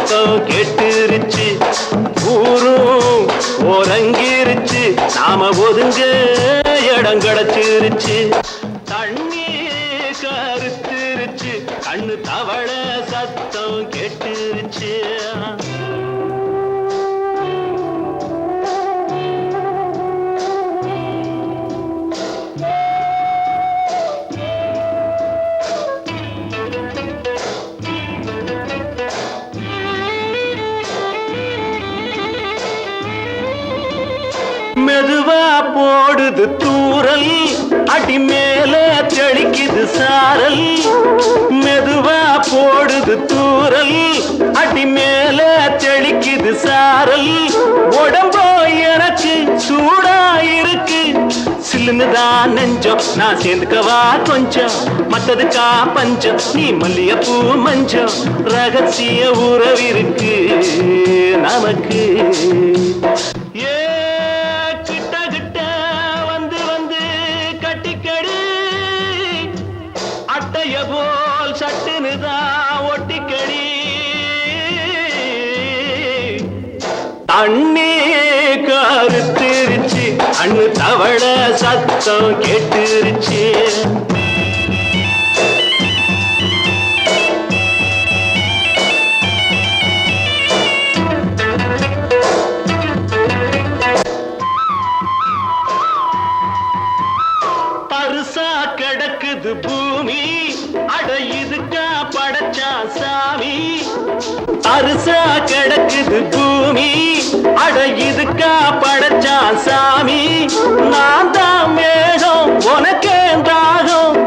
சத்தம் கேட்டுருச்சு, ஊரும் ஓரங்கிருச்சு, நாம ஒதுங்க இடம் கிடைச்சிருச்சு. தண்ணி கருத்துருச்சு, கண்ணு தவள சத்தம் கேட்டுருச்சு. மெதுவா போடுது தூரல், அடி மேல தெளிக்குது சாரல். மெதுவா போடுது தூரல், அடி மேல தெளிக்குது சாரல். உடம்போ எனக்கு சூடா இருக்கு, சில்லுன்னுதான் நெஞ்சம், நான் சேர்ந்துக்கவா கொஞ்சம், மத்ததுக்கா பஞ்சம், நீ மல்லிகைப்பூ மஞ்சம். ரகசிய உறவிருக்கு நமக்கு. அட்டைய போல் சட்டுனுதான் ஒட்டிக்கடி. தண்ணி கருத்துருச்சு, அண்ணு தவள சத்தம் கேட்டுருச்சு. பருசா கிடக்குது பூமி, அட இதுக்கா படைச்சா சாமி. அரிசா கிடக்குது பூமி, அட இதுக்கா படைச்சா சாமி. நான் தான் மேகம் உனக்கே தாகம்,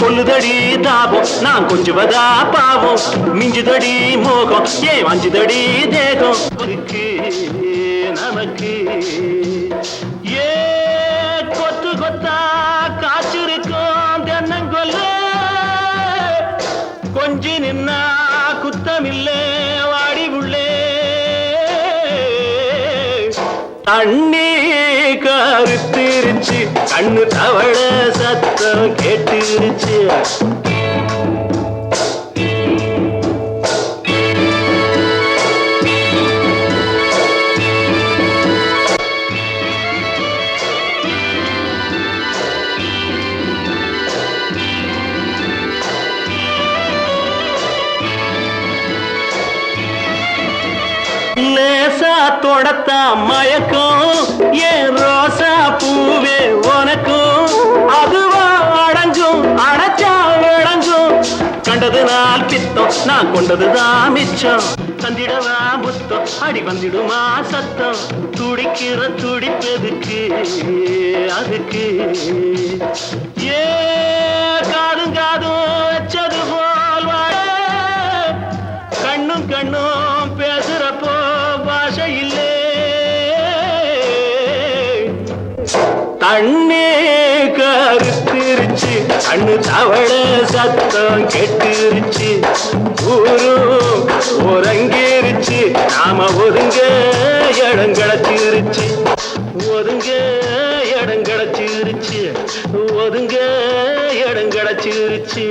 கொல்லுதடி தாபம் நான் கொஞ்சுவதா பாவம். மிஞ்சுதடி மோகம் ஏன் வஞ்சுதடி தேகம் நமக்கு. ஏ கொத்து கொத்தா காய்ச்சிருக்கும் தென்னங்கொல்ல, கொஞ்சி நின்னா குத்தமில்லே வாடி உள்ளே. தண்ணி கருத்திருச்சு, கண்ணு தவள சத்தம் கேட்டுருச்சு. லேசா தொடத்தா மயக்கம், ஏன் ரோசா பூவே உனக்கும். அதுவா அடங்கும் அடைச்சா விளங்கும், கண்டது நாள் பித்தம் நான் கொண்டதுதான் மிச்சம். தந்திடவா புத்தம் அடி வந்திடுமா சத்தம், துடிக்கிற துடிப்பதுக்கு அதுக்கு. ஏ காதும் காதும் வச்சது போல் வாழ, கண்ணும் கண்ணும் பேசுறப்போ பாஷை இல்லே. தண்ணி கருத்திருச்சு, கண்ணு தவள சத்தம் கெட்டுருச்சு. ஊரும் ஒரங்கிருச்சு, நாம ஒதுங்க இடம் கிடைச்சிருச்சு. ஒதுங்க இடம் கிடைச்சிருச்சு, ஒதுங்க இடம் கிடைச்சிருச்சு.